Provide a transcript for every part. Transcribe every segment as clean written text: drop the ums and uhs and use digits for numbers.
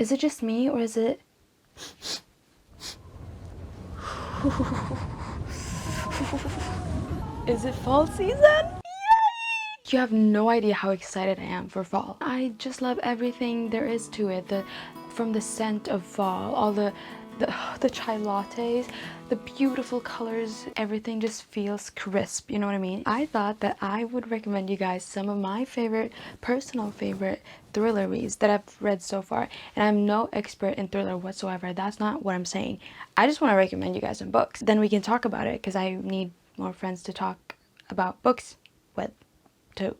Is it just me or is it... Is it fall season? You have no idea how excited I am for fall. I just love everything there is to it. From the scent of fall, all the chai lattes, the beautiful colors, everything just feels crisp, you know what I mean? I thought that I would recommend you guys some of my personal favorite thriller reads that I've read so far. And I'm no expert in thriller whatsoever. That's not what I'm saying. I just want to recommend you guys some books. Then we can talk about it because I need more friends to talk about books with too.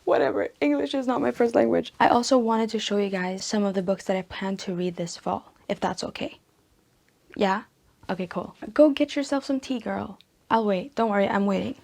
Whatever, English is not my first language. I also wanted to show you guys some of the books that I plan to read this fall, if that's okay. Yeah? Okay, cool. Go get yourself some tea, girl. I'll wait. Don't worry, I'm waiting.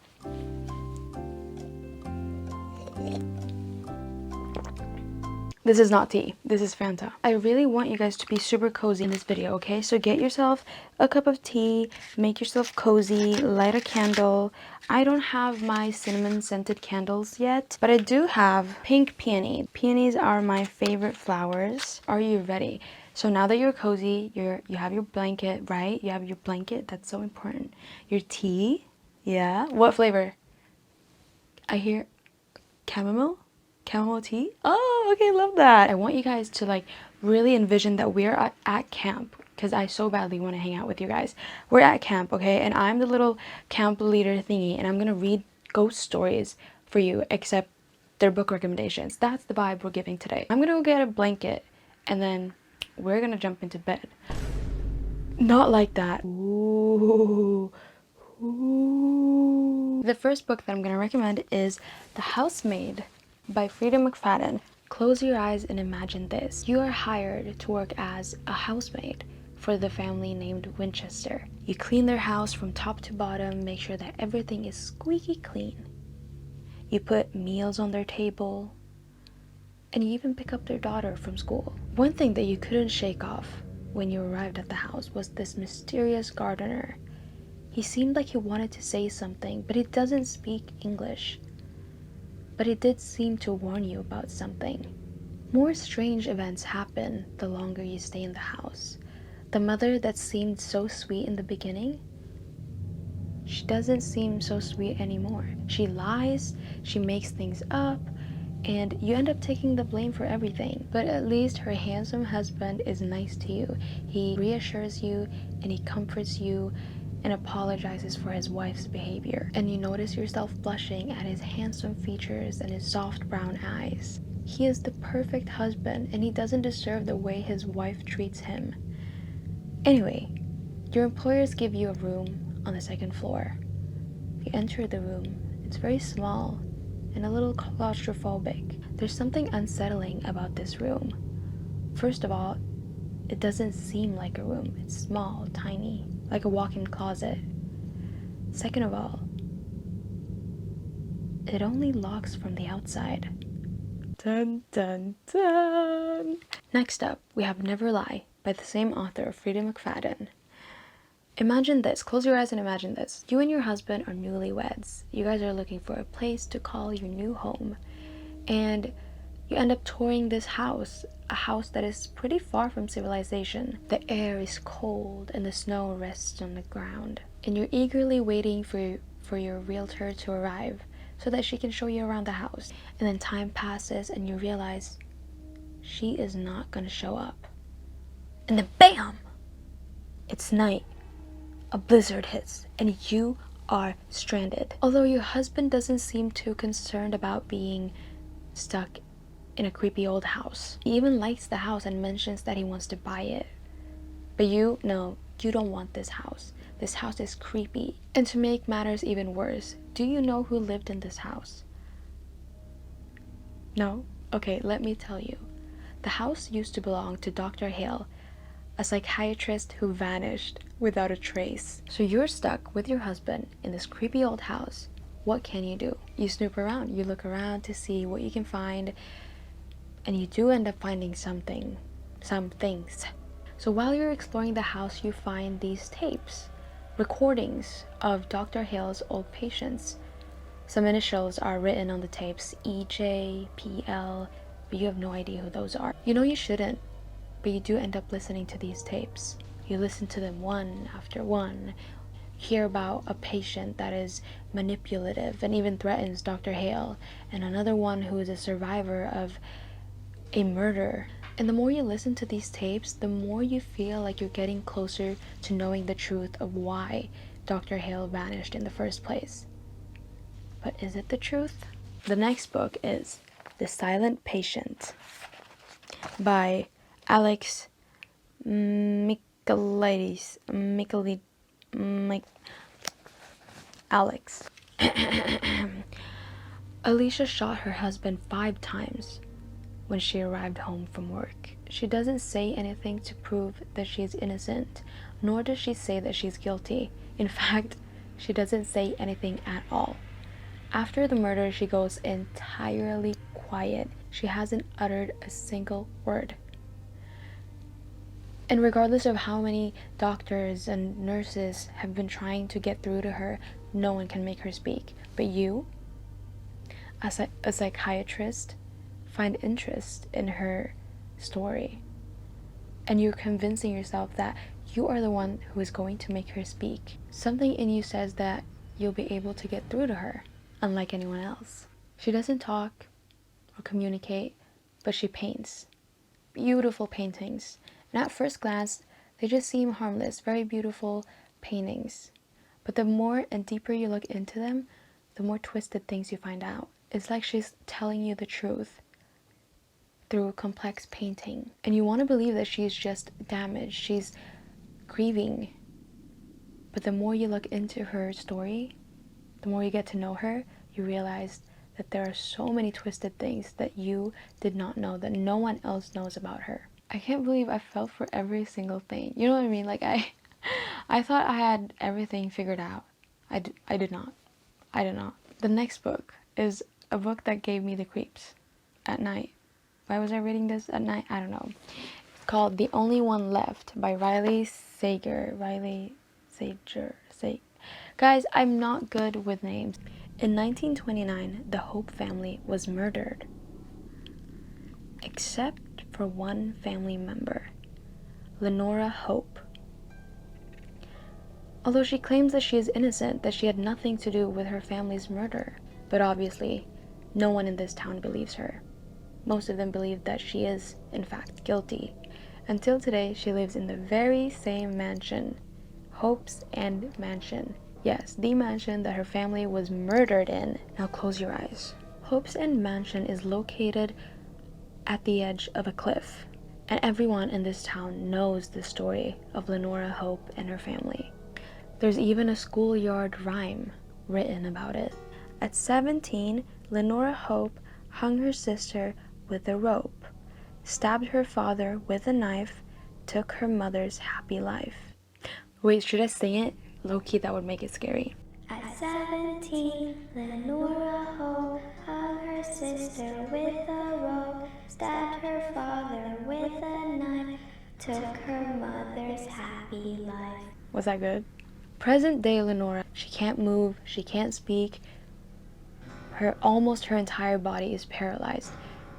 This is not tea. This is Fanta. I really want you guys to be super cozy in this video, okay? So get yourself a cup of tea, make yourself cozy, light a candle. I don't have my cinnamon scented candles yet, but I do have pink peony. Peonies are my favorite flowers. Are you ready? So now that you're cozy, you have your blanket, right? You have your blanket. That's so important. Your tea. Yeah. What flavor? I hear chamomile? Chamomile tea? Oh, okay, love that. I want you guys to like really envision that we're at camp because I so badly want to hang out with you guys. We're at camp, okay? And I'm the little camp leader thingy and I'm gonna read ghost stories for you, except they're book recommendations. That's the vibe we're giving today. I'm gonna go get a blanket and then we're gonna jump into bed. Not like that. Ooh. Ooh. The first book that I'm gonna recommend is The Housemaid by Frida McFadden. Close your eyes and imagine this. You are hired to work as a housemaid for the family named Winchester. You clean their house from top to bottom, make sure that everything is squeaky clean. You put meals on their table, and you even pick up their daughter from school. One thing that you couldn't shake off when you arrived at the house was this mysterious gardener. He seemed like he wanted to say something, but he doesn't speak English. But he did seem to warn you about something. More strange events happen the longer you stay in the house. The mother that seemed so sweet in the beginning, she doesn't seem so sweet anymore. She lies, she makes things up, and you end up taking the blame for everything. But at least her handsome husband is nice to you. He reassures you and he comforts you and apologizes for his wife's behavior. And you notice yourself blushing at his handsome features and his soft brown eyes. He is the perfect husband and he doesn't deserve the way his wife treats him. Anyway, your employers give you a room on the second floor. You enter the room. It's very small and a little claustrophobic. There's something unsettling about this room. First of all, it doesn't seem like a room. It's small, tiny, like a walk-in closet. Second of all, it only locks from the outside. Dun dun dun! Next up, we have Never Lie by the same author, Frida McFadden. Imagine this. Close your eyes and imagine this. You and your husband are newlyweds. You guys are looking for a place to call your new home. And you end up touring this house, a house that is pretty far from civilization. The air is cold and the snow rests on the ground. And you're eagerly waiting for your realtor to arrive so that she can show you around the house. And then time passes and you realize she is not gonna show up. And then BAM! It's night. A blizzard hits and you are stranded. Although your husband doesn't seem too concerned about being stuck in a creepy old house. He even likes the house and mentions that he wants to buy it. But you don't want this house. This house is creepy. And to make matters even worse, do you know who lived in this house? No? Okay, let me tell you. The house used to belong to Dr. Hale, a psychiatrist who vanished without a trace. So you're stuck with your husband in this creepy old house. What can you do? You snoop around, you look around to see what you can find, and you do end up finding some things. So while you're exploring the house, you find these tapes, recordings of Dr. Hale's old patients. Some initials are written on the tapes, EJ, PL, but you have no idea who those are. You know you shouldn't But you do end up listening to these tapes. You listen to them one after one, hear about a patient that is manipulative and even threatens Dr. Hale, and another one who is a survivor of a murder. And the more you listen to these tapes, the more you feel like you're getting closer to knowing the truth of why Dr. Hale vanished in the first place. But is it the truth? The next book is The Silent Patient by Alex Michaelides. Alex. Alicia shot her husband 5 times when she arrived home from work. She doesn't say anything to prove that she is innocent, nor does she say that she's guilty. In fact, she doesn't say anything at all. After the murder, she goes entirely quiet. She hasn't uttered a single word. And regardless of how many doctors and nurses have been trying to get through to her, no one can make her speak. But you, as a psychiatrist, find interest in her story. And you're convincing yourself that you are the one who is going to make her speak. Something in you says that you'll be able to get through to her, unlike anyone else. She doesn't talk or communicate, but she paints. Beautiful paintings. And at first glance, they just seem harmless, very beautiful paintings. But the more and deeper you look into them, the more twisted things you find out. It's like she's telling you the truth through a complex painting. And you want to believe that she's just damaged, she's grieving. But the more you look into her story, the more you get to know her, you realize that there are so many twisted things that you did not know, that no one else knows about her. I can't believe I fell for every single thing. You know what I mean? Like I thought I had everything figured out. I did not. I did not. The next book is a book that gave me the creeps at night. Why was I reading this at night? I don't know. It's called The Only One Left by Riley Sager. Guys, I'm not good with names. In 1929, the Hope family was murdered. Except for one family member, Lenora Hope. Although she claims that she is innocent, that she had nothing to do with her family's murder. But obviously, no one in this town believes her. Most of them believe that she is, in fact, guilty. Until today, she lives in the very same mansion, Hope's End Mansion. Yes, the mansion that her family was murdered in. Now close your eyes. Hope's End Mansion is located at the edge of a cliff, and everyone in this town knows the story of Lenora Hope and her family. There's even a schoolyard rhyme written about it. At 17, Lenora Hope hung her sister with a rope, stabbed her father with a knife, took her mother's happy life. Wait, should I sing it? Low-key, that would make it scary. At 17, Lenora Hope hung her sister with a rope, stabbed her father with a knife, took her mother's happy life. Was that good? Present day Lenora, she can't move, she can't speak. Almost her entire body is paralyzed,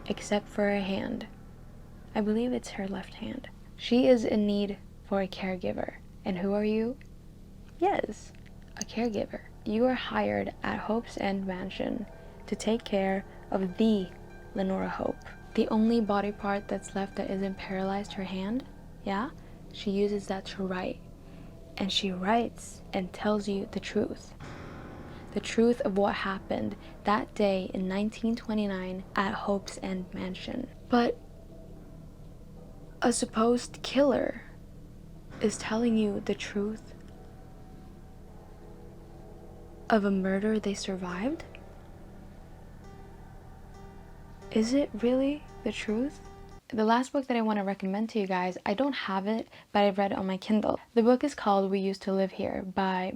except for her hand. I believe it's her left hand. She is in need for a caregiver. And who are you? Yes, a caregiver. You are hired at Hope's End Mansion to take care of the Lenora Hope. The only body part that's left that isn't paralyzed, her hand, yeah? She uses that to write. And she writes and tells you the truth. The truth of what happened that day in 1929 at Hope's End Mansion. But a supposed killer is telling you the truth of a murder they survived? Is it really the truth? The last book that I want to recommend to you guys, I don't have it, but I've read it on my Kindle. The book is called We Used to Live Here by...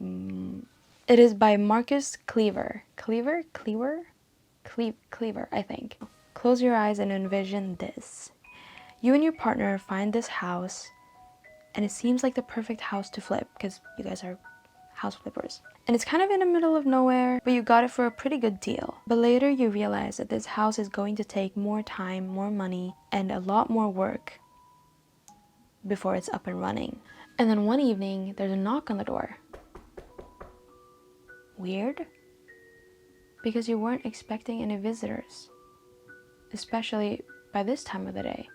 It is by Marcus Cleaver. Cleaver, I think. Close your eyes and envision this. You and your partner find this house, and it seems like the perfect house to flip, because you guys are house flippers. And it's kind of in the middle of nowhere, but you got it for a pretty good deal. But later you realize that this house is going to take more time, more money, and a lot more work before it's up and running. And then one evening, there's a knock on the door. Weird? Because you weren't expecting any visitors, especially by this time of the day.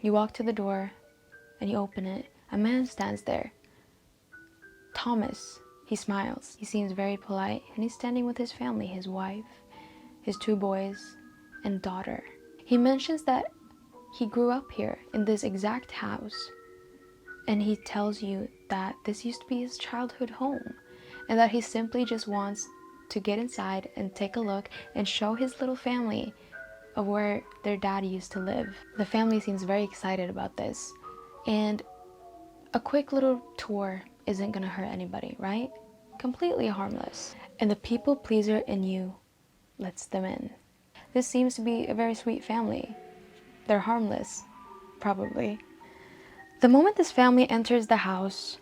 You walk to the door and you open it. A man stands there. Thomas. He smiles. He seems very polite, and he's standing with his family, his wife, his 2 boys, and daughter. He mentions that he grew up here in this exact house, and he tells you that this used to be his childhood home, and that he simply just wants to get inside and take a look and show his little family of where their dad used to live. The family seems very excited about this, and a quick little tour isn't gonna hurt anybody, right? Completely harmless. And the people pleaser in you lets them in. This seems to be a very sweet family. They're harmless, probably. The moment this family enters the house,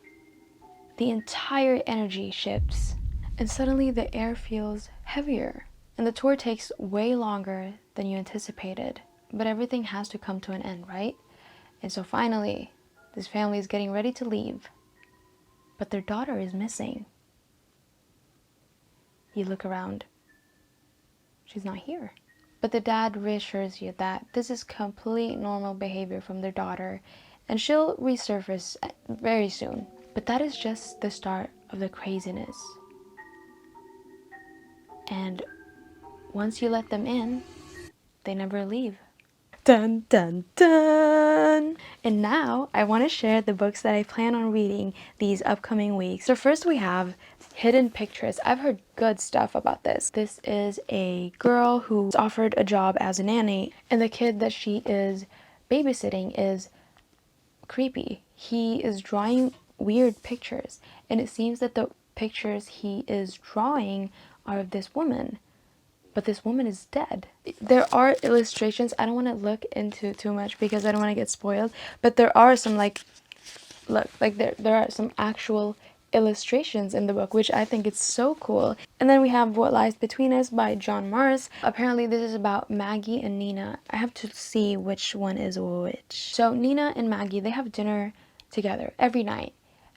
the entire energy shifts, and suddenly the air feels heavier. And the tour takes way longer than you anticipated. But everything has to come to an end, right? And so finally, this family is getting ready to leave. But their daughter is missing. You look around. She's not here. But the dad reassures you that this is complete normal behavior from their daughter, and she'll resurface very soon. But that is just the start of the craziness. And once you let them in, they never leave. Dun dun dun! And now I want to share the books that I plan on reading these upcoming weeks. So first we have Hidden Pictures. I've heard good stuff about this. This is a girl who's offered a job as a nanny, and the kid that she is babysitting is creepy. He is drawing weird pictures, and it seems that the pictures he is drawing are of this woman. But this woman is dead. There are illustrations. I don't want to look into too much because I don't want to get spoiled. But there are some there are some actual illustrations in the book, which I think is so cool. And then we have What Lies Between Us by John Morris. Apparently this is about Maggie and Nina. I have to see which one is which. So Nina and Maggie, they have dinner together every night.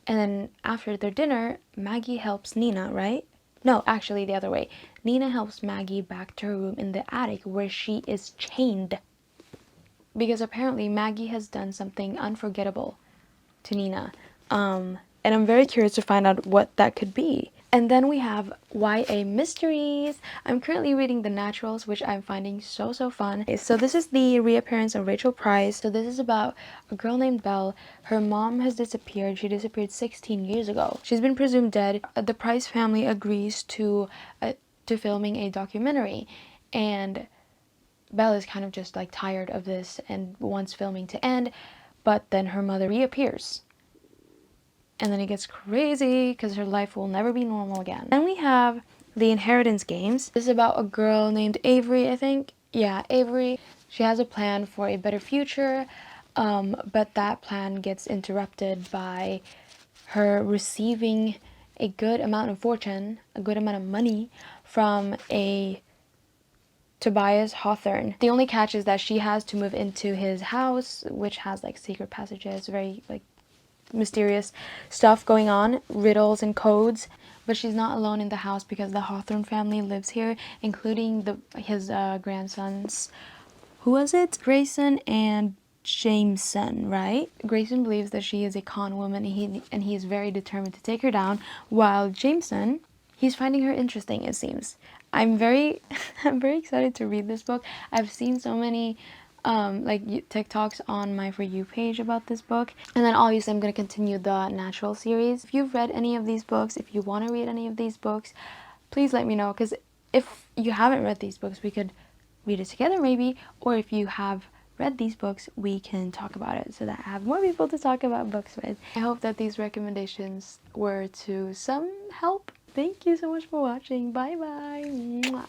And then after their dinner, Maggie helps Nina, right? No, actually the other way. Nina helps Maggie back to her room in the attic where she is chained. Because apparently Maggie has done something unforgettable to Nina. And I'm very curious to find out what that could be. And then we have YA Mysteries. I'm currently reading The Naturals, which I'm finding so fun. So this is the reappearance of Rachel Price. So this is about a girl named Belle. Her mom has disappeared. She disappeared 16 years ago. She's been presumed dead. The Price family agrees to filming a documentary. And Belle is kind of just like tired of this and wants filming to end. But then her mother reappears. And then it gets crazy because her life will never be normal again. Then we have The Inheritance Games. This is about a girl named Avery, I think. Yeah, Avery. She has a plan for a better future, but that plan gets interrupted by her receiving a good amount of fortune, a good amount of money from a Tobias Hawthorne. The only catch is that she has to move into his house, which has like secret passages, very like mysterious stuff going on, riddles and codes. But she's not alone in the house because the Hawthorne family lives here, including his grandsons. Who was it? Grayson and Jameson, right? Grayson believes that she is a con woman, and he is very determined to take her down, while Jameson, he's finding her interesting, it seems. I'm very excited to read this book. I've seen so many TikToks on my For You page about this book. And then obviously I'm going to continue the Natural series. If you've read any of these books, if you want to read any of these books, please let me know, because if you haven't read these books, we could read it together maybe, or if you have read these books, we can talk about it so that I have more people to talk about books with. I hope that these recommendations were to some help. Thank you so much for watching. Bye bye. Mwah.